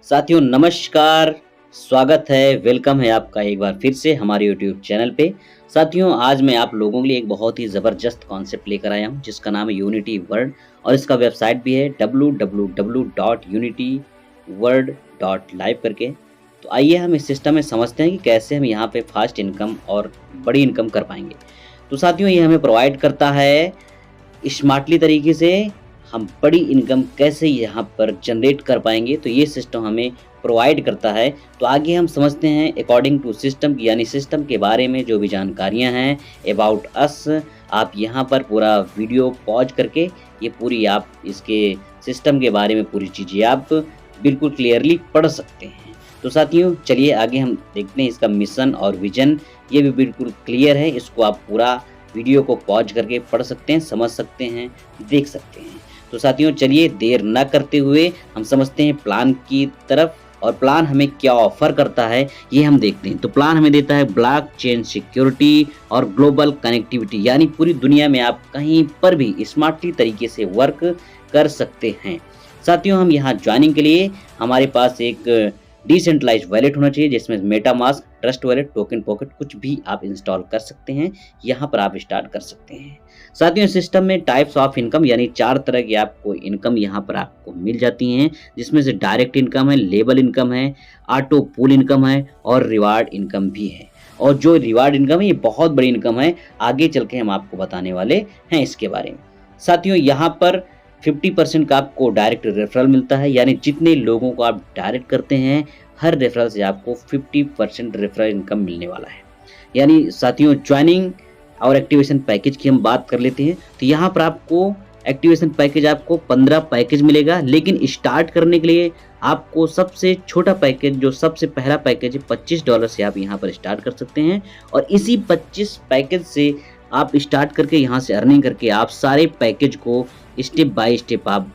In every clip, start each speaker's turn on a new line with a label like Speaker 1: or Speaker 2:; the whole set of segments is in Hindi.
Speaker 1: साथियों नमस्कार, स्वागत है, वेलकम है आपका एक बार फिर से हमारे यूट्यूब चैनल पे। साथियों आज मैं आप लोगों के लिए एक बहुत ही ज़बरदस्त कॉन्सेप्ट लेकर आया हूँ जिसका नाम है यूनिटी वर्ल्ड और इसका वेबसाइट भी है www.unityworld.live करके। तो आइए हम इस सिस्टम में समझते हैं कि कैसे हम यहाँ पे फास्ट इनकम और बड़ी इनकम कर पाएंगे। तो साथियों ये हमें प्रोवाइड करता है स्मार्टली तरीके से हम बड़ी इनकम कैसे यहाँ पर जनरेट कर पाएंगे, तो ये सिस्टम हमें प्रोवाइड करता है। तो आगे हम समझते हैं अकॉर्डिंग टू सिस्टम यानी सिस्टम के बारे में जो भी जानकारियाँ हैं अबाउट अस। आप यहाँ पर पूरा वीडियो पॉज करके ये पूरी आप इसके सिस्टम के बारे में पूरी चीज़ें आप बिल्कुल क्लियरली पढ़ सकते हैं। तो साथियों चलिए आगे हम देखते हैं इसका मिशन और विजन, ये भी बिल्कुल क्लियर है। इसको आप पूरा वीडियो को पॉज करके पढ़ सकते हैं, समझ सकते हैं, देख सकते हैं। तो साथियों चलिए देर न करते हुए हम समझते हैं प्लान की तरफ, और प्लान हमें क्या ऑफर करता है ये हम देखते हैं। तो प्लान हमें देता है ब्लॉकचेन सिक्योरिटी और ग्लोबल कनेक्टिविटी, यानी पूरी दुनिया में आप कहीं पर भी स्मार्टली तरीके से वर्क कर सकते हैं। साथियों हम यहाँ ज्वाइनिंग के लिए हमारे पास एक डिसेंट्रलाइज्ड वॉलेट होना चाहिए जिसमें MetaMask, trust wallet, token pocket कुछ भी आप इंस्टॉल कर सकते हैं, यहाँ पर आप स्टार्ट कर सकते हैं। साथियों सिस्टम में टाइप्स ऑफ इनकम यानी 4 तरह की आपको इनकम यहाँ पर आपको मिल जाती हैं, जिसमें से डायरेक्ट इनकम है, लेबल इनकम है, ऑटो पूल इनकम है और रिवार्ड इनकम भी है। और जो रिवार्ड इनकम है ये बहुत बड़ी इनकम है, आगे चल के हम आपको बताने वाले हैं इसके बारे में। साथियों यहाँ पर 50% का आपको डायरेक्ट रेफरल मिलता है, यानी जितने लोगों को आप डायरेक्ट करते हैं हर रेफरल से आपको 50% रेफरल इनकम मिलने वाला है। यानी साथियों ज्वाइनिंग और एक्टिवेशन पैकेज की हम बात कर लेते हैं। तो यहाँ पर आपको एक्टिवेशन पैकेज आपको 15 पैकेज मिलेगा, लेकिन स्टार्ट करने के लिए आपको सबसे छोटा पैकेज जो सबसे पहला पैकेज है $25 से आप यहाँ पर स्टार्ट कर सकते हैं। और इसी 25 पैकेज से आप स्टार्ट करके यहाँ से अर्निंग करके आप सारे पैकेज को स्टेप बाय स्टेप आप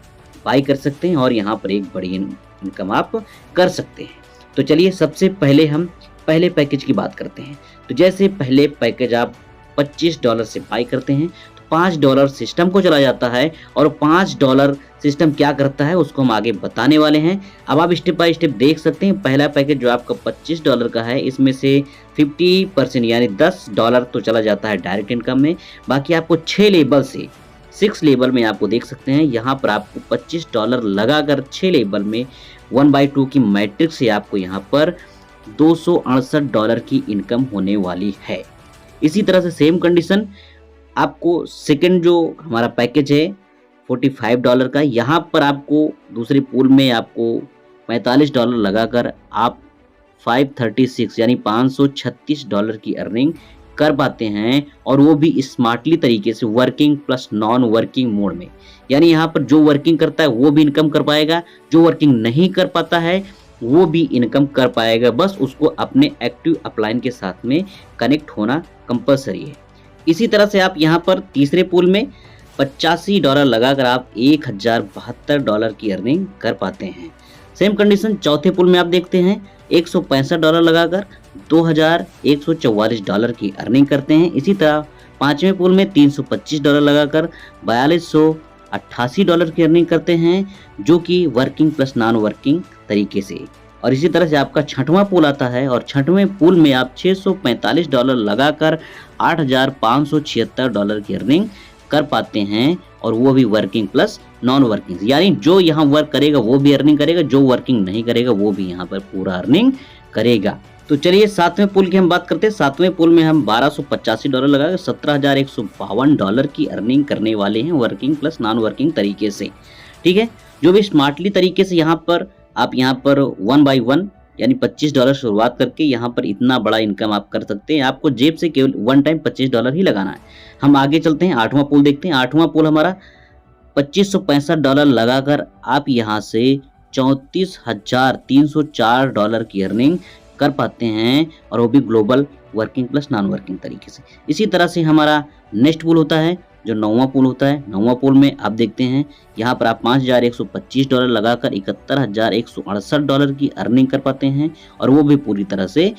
Speaker 1: बाय कर सकते हैं और यहाँ पर एक बड़ी इनकम आप कर सकते हैं। तो चलिए सबसे पहले हम पहले पैकेज की बात करते हैं। तो जैसे पहले पैकेज आप $25 से बाय करते हैं तो $5 सिस्टम को चला जाता है, और $5 सिस्टम क्या करता है उसको हम आगे बताने वाले हैं। अब आप स्टेप बाय स्टेप देख सकते हैं। पहला पैकेज जो आपका $25 का है इसमें से 50% यानी $10 तो चला जाता है डायरेक्ट इनकम में। बाकी आपको 6 लेवल से 6 लेवल में आपको देख सकते हैं यहाँ पर आपको $25 लगाकर 6 लेवल में 1/2 की मैट्रिक्स से आपको यहाँ पर $268 की इनकम होने वाली है। इसी तरह से सेम कंडीशन आपको सेकंड जो हमारा पैकेज है $45 का, यहाँ पर आपको दूसरे पूल में आपको $45 लगाकर आप 536 यानी $536 की अर्निंग कर पाते हैं, और वो भी स्मार्टली तरीके से working plus non working mode में। यानी यहाँ पर जो वर्किंग करता है वो भी इनकम कर पाएगा, जो वर्किंग नहीं कर पाता है वो भी इनकम कर पाएगा, बस उसको अपने एक्टिव अपलाइन के साथ में कनेक्ट होना कंपलसरी है। इसी तरह से आप यहाँ पर तीसरे पूल में $85 लगाकर आप $1072 की अर्निंग कर पाते हैं। सेम कंडीशन चौथे पूल में आप देखते हैं $165 लगाकर $2144 की अर्निंग करते हैं। इसी तरह पांचवें पूल में $325 लगाकर $4288 की अर्निंग करते हैं, जो कि वर्किंग प्लस नॉन वर्किंग तरीके से। और इसी तरह से आपका छठवां पूल आता है, और छठवें पूल में आप $645 लगाकर $8576 की अर्निंग कर पाते हैं, और वो भी वर्किंग प्लस नॉन वर्किंग, यानी जो यहाँ वर्क करेगा वो भी अर्निंग करेगा, जो वर्किंग नहीं करेगा वो भी यहाँ पर पूरा अर्निंग करेगा। तो चलिए सातवें पूल की हम बात करते हैं। सातवें पूल में हम $1285 लगाकर $17,152 की अर्निंग करने वाले हैं वर्किंग प्लस नॉन वर्किंग तरीके से। ठीक है, जो भी स्मार्टली तरीके से यहाँ पर आप यहाँ पर 1 by 1 यानी $25 शुरुआत करके यहाँ पर इतना बड़ा इनकम आप कर सकते हैं। आपको जेब से केवल वन टाइम $25 ही लगाना है। हम आगे चलते हैं, आठवां पूल देखते हैं। आठवां पूल हमारा $2565 लगाकर आप यहाँ से $34,304 की अर्निंग कर पाते हैं, और वो भी global working plus non working तरीके से। इसी तरह से हमारा नेक्स्ट पूल होता है जो 9वां पूल होता है। 9वां पूल में आप देखते हैं यहाँ पर आप $5125 लगाकर $71,168 की अर्निंग कर पाते हैं, और वो भी पूरी तरह से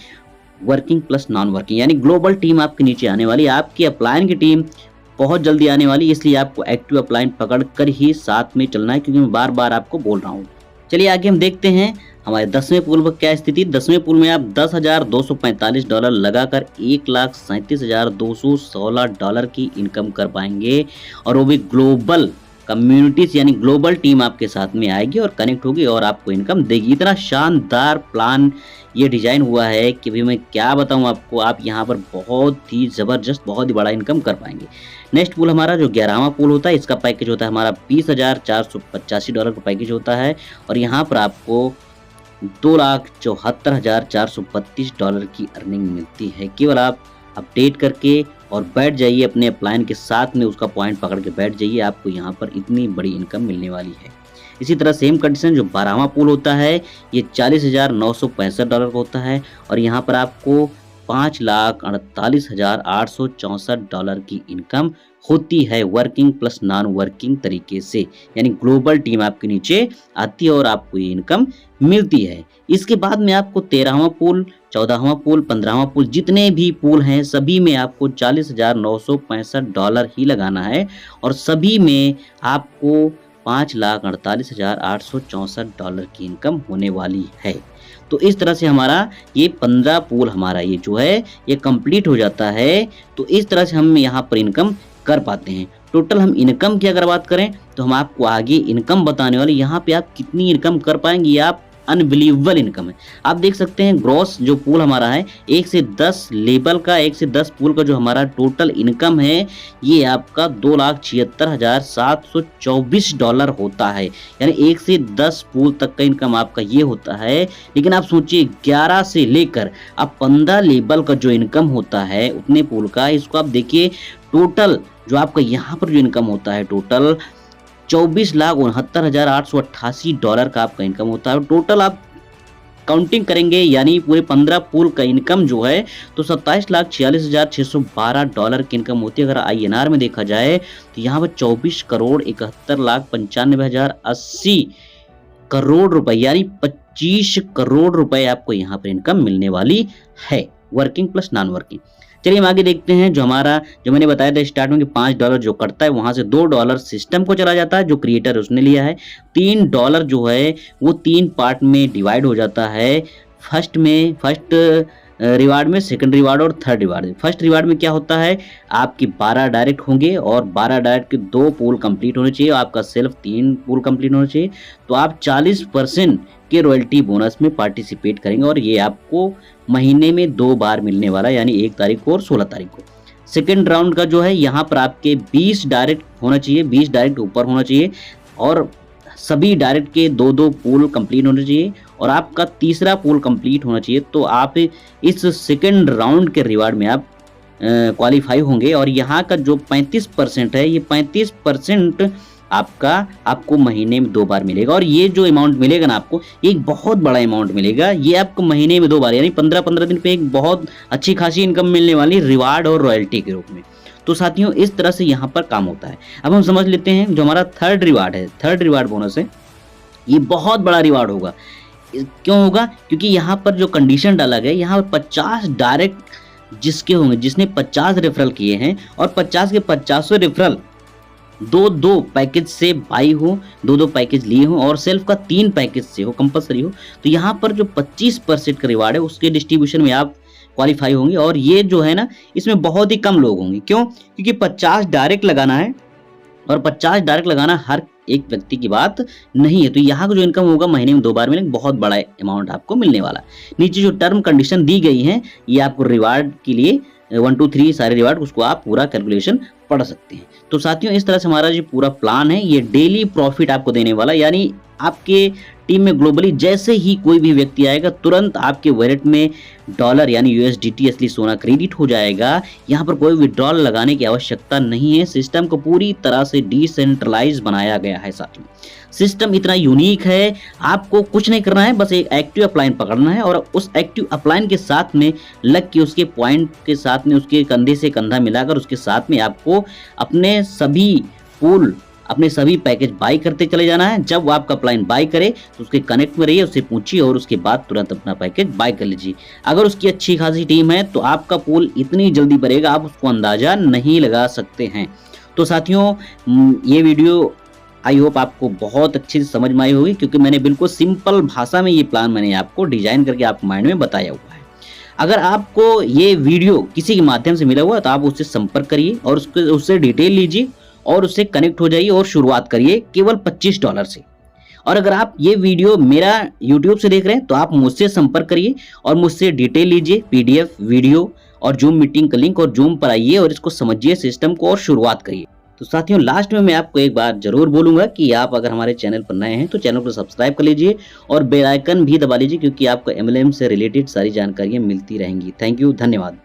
Speaker 1: वर्किंग प्लस नॉन वर्किंग, यानी ग्लोबल टीम आपके नीचे आने वाली। आपकी अपलाइन की टीम बहुत जल्दी आने वाली, इसलिए आपको एक्टिव अपलाइन पकड़ कर ही साथ में चलना है, क्योंकि मैं बार बार आपको बोल रहा हूँ। चलिए आगे हम देखते हैं हमारे 10वें पूल पर क्या स्थिति, 10वें पूल में आप $10,245 लगाकर $1,37,216 की इनकम कर पाएंगे, और वो भी ग्लोबल कम्युनिटीज यानी ग्लोबल टीम आपके साथ में आएगी और कनेक्ट होगी और आपको इनकम देगी। इतना शानदार प्लान ये डिजाइन हुआ है कि भाई मैं क्या बताऊं आपको, आप यहाँ पर बहुत ही जबरदस्त, बहुत ही बड़ा इनकम कर पाएंगे। नेक्स्ट पूल हमारा जो 11वां पूल होता है, इसका पैकेज होता है हमारा $20,485 का पैकेज होता है, और यहाँ पर आपको $2,74,432 की अर्निंग मिलती है। केवल आप अपडेट करके और बैठ जाइए अपने अपलाइन के साथ में, उसका पॉइंट पकड़ के बैठ जाइए, आपको यहाँ पर इतनी बड़ी इनकम मिलने वाली है। इसी तरह सेम कंडीशन जो 12वां पूल होता है, ये $40,965 का होता है, और यहाँ पर आपको $5,48,864 की इनकम होती है वर्किंग प्लस नॉन वर्किंग तरीके से, यानी ग्लोबल टीम आपके नीचे आती है और आपको ये इनकम मिलती है। इसके बाद में आपको 13वां पूल, 14वां पूल, 15वां पूल, जितने भी पूल हैं सभी में आपको $40,965 ही लगाना है, और सभी में आपको $5,48,864 की इनकम होने वाली है। तो इस तरह से हमारा ये 15 पूल हमारा ये जो है ये कंप्लीट हो जाता है। तो इस तरह से हम यहाँ पर इनकम कर पाते हैं। टोटल हम इनकम की अगर बात करें तो हम आपको आगे इनकम बताने वाले, यहाँ पे आप कितनी इनकम कर पाएंगे, ये आप अनबिलीवेबल इनकम है। आप देख सकते हैं ग्रॉस जो पूल हमारा है 1 से 10 लेवल का, 1 से 10 पूल का जो हमारा टोटल इनकम है ये आपका $2,76,724 होता है, यानी 1 से 10 पूल तक का इनकम आपका ये होता है। लेकिन आप सोचिए 11 से लेकर अब 15 लेवल का जो इनकम होता है उतने पूल का, इसको आप देखिए टोटल जो आपका यहाँ पर जो इनकम होता है टोटल $24,69,888 का आपका इनकम होता है। टोटल आप काउंटिंग करेंगे यानी पूरे 15 पूल का इनकम जो है तो $27,46,612 की इनकम होती है। अगर INR में देखा जाए तो यहाँ पर 24,71,95,080 करोड़ रुपए यानी 25 करोड़ रुपए आपको यहाँ पर इनकम मिलने वाली है, वर्किंग प्लस नॉन वर्किंग। चलिए हम आगे देखते हैं। जो मैंने बताया था स्टार्ट में कि $5 जो कटता है वहां से $2 सिस्टम को चला जाता है, जो क्रिएटर उसने लिया है। $3 जो है वो 3 पार्ट में डिवाइड हो जाता है। फर्स्ट रिवार्ड में, सेकंड रिवार्ड और थर्ड रिवार्ड में। फर्स्ट रिवार्ड में क्या होता है, आपके 12 डायरेक्ट होंगे और 12 डायरेक्ट के 2 पूल कंप्लीट होने चाहिए, आपका सिर्फ 3 पूल कंप्लीट होने चाहिए। तो आप 40% के रॉयल्टी बोनस में पार्टिसिपेट करेंगे, और ये आपको महीने में 2 बार मिलने वाला, यानी 1 तारीख को और 16 तारीख को। सेकेंड राउंड का जो है यहाँ पर आपके 20 डायरेक्ट होना चाहिए, 20 डायरेक्ट ऊपर होना चाहिए, और सभी डायरेक्ट के 2-2 पूल कंप्लीट होने चाहिए, और आपका तीसरा पूल कंप्लीट होना चाहिए। तो आप इस सेकेंड राउंड के रिवार्ड में आप क्वालिफाई होंगे। और यहाँ का जो 35% है, ये 35% आपको महीने में 2 बार मिलेगा, और ये जो अमाउंट मिलेगा ना आपको, एक बहुत बड़ा अमाउंट मिलेगा। ये आपको महीने में 2 बार यानी 15-15 दिन पे एक बहुत अच्छी खासी इनकम मिलने वाली रिवार्ड और रॉयल्टी के रूप में। तो साथियों इस तरह से यहाँ पर काम होता है। अब हम समझ लेते हैं जो हमारा थर्ड रिवार्ड है, थर्ड रिवार्ड बोनस है, ये बहुत बड़ा रिवार्ड होगा। क्यों होगा, क्योंकि यहाँ पर जो कंडीशन डाला गया, यहाँ पर 50 डायरेक्ट जिसके होंगे, जिसने 50 रेफरल किए हैं और 50 के 50 रेफरल 2-2 पैकेज से बाई हो, 2-2 पैकेज लिए हो, और सेल्फ का 3 पैकेज से हो, कंपलसरी हो, तो यहाँ पर जो 25% का रिवार्ड है उसके डिस्ट्रीब्यूशन में आप क्वालिफाई होंगे। और ये जो है ना, इसमें बहुत ही कम लोग होंगे। क्यों, क्योंकि 50 डायरेक्ट लगाना है, और 50 डायरेक्ट लगाना हर एक व्यक्ति की बात नहीं है। तो यहाँ का जो इनकम होगा महीने में 2 बार मिलेगा, बहुत बड़ा अमाउंट आपको मिलने वाला। नीचे जो टर्म कंडीशन दी गई है ये आपको रिवार्ड के लिए 1 2 3 सारे रिवार्ड, उसको आप पूरा कैलकुलेशन पढ़ सकते हैं। तो साथियों इस तरह से हमारा जो पूरा प्लान है ये डेली प्रॉफिट आपको देने वाला, यानी आपके टीम में ग्लोबली जैसे ही कोई भी व्यक्ति आएगा तुरंत आपके वॉलेट में डॉलर यानी USDT असली सोना क्रेडिट हो जाएगा। यहाँ पर कोई विड्रॉल लगाने की आवश्यकता नहीं है। सिस्टम को पूरी तरह से डिसेंट्रलाइज बनाया गया है। साथियों सिस्टम इतना यूनिक है, आपको कुछ नहीं करना है, बस एक एक्टिव अपलाइन पकड़ना है और उस एक्टिव अपलाइन के साथ में लग के उसके पॉइंट के साथ में उसके कंधे से कंधा मिलाकर उसके साथ में आपको अपने सभी पूल, अपने सभी पैकेज बाई करते चले जाना है। जब वो आपका अपलाइन बाई करे तो उसके कनेक्ट में रहिए, उससे पूछिए और उसके बाद तुरंत अपना पैकेज बाई कर लीजिए। अगर उसकी अच्छी खासी टीम है तो आपका पूल इतनी जल्दी बढ़ेगा आप उसको अंदाजा नहीं लगा सकते हैं। तो साथियों ये वीडियो आई होप आपको बहुत अच्छे से समझ में आई होगी, क्योंकि मैंने बिल्कुल सिंपल भाषा में ये प्लान मैंने आपको डिजाइन करके आपको माइंड में बताया हुआ है। अगर आपको ये वीडियो किसी के माध्यम से मिला हुआ है तो आप उससे संपर्क करिए और उससे डिटेल लीजिए और उससे कनेक्ट हो जाइए और शुरुआत करिए केवल $25 से। और अगर आप ये वीडियो मेरा यूट्यूब से देख रहे हैं तो आप मुझसे संपर्क करिए और मुझसे डिटेल लीजिए, पीडीएफ, वीडियो और जूम मीटिंग का लिंक, और जूम पर आइए और इसको समझिए सिस्टम को और शुरुआत करिए। तो साथियों, लास्ट में मैं आपको एक बात जरूर बोलूंगा कि आप अगर हमारे चैनल पर नए हैं तो चैनल को सब्सक्राइब कर लीजिए और बेल आइकन भी दबा लीजिए, क्योंकि आपको MLM से रिलेटेड सारी जानकारियां मिलती रहेंगी। थैंक यू, धन्यवाद।